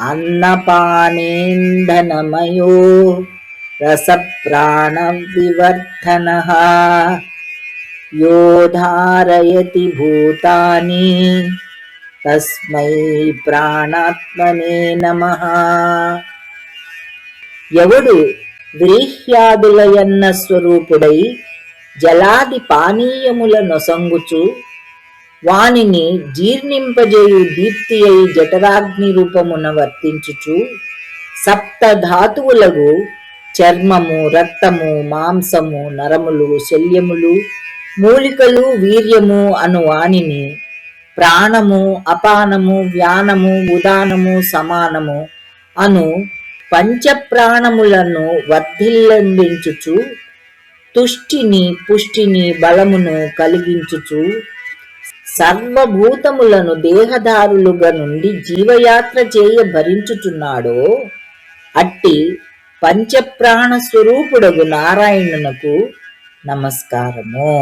అన్నపానేంధనమయో రసప్రాణవివర్ధనః యో ధారయతి భూతాని తస్మై ప్రాణాత్మనే నమః. ఎవడు వ్రీహ్యాదులయన్న స్వరూపుడై జలాది పానీయముల నొసంగుచు వానిని జీర్ణింపజేయు దీప్తి అయి జఠరాగ్ని రూపమున వర్తించుచు సప్తధాతువులకు చర్మము, రక్తము, మాంసము, నరములు, శల్యములు, మూలికలు, వీర్యము అను వానిని ప్రాణము, అపానము, వ్యానము, ఉదానము, సమానము అను పంచప్రాణములను వర్ధిల్లందించుచు తుష్టిని, పుష్టిని, బలమును కలిగించుచు సర్వభూతములను దేహదారులుగా నుండి జీవయాత్ర చేయ భరించుచున్నాడో అట్టి పంచప్రాణ స్వరూపుడగు నారాయణునకు నమస్కారము.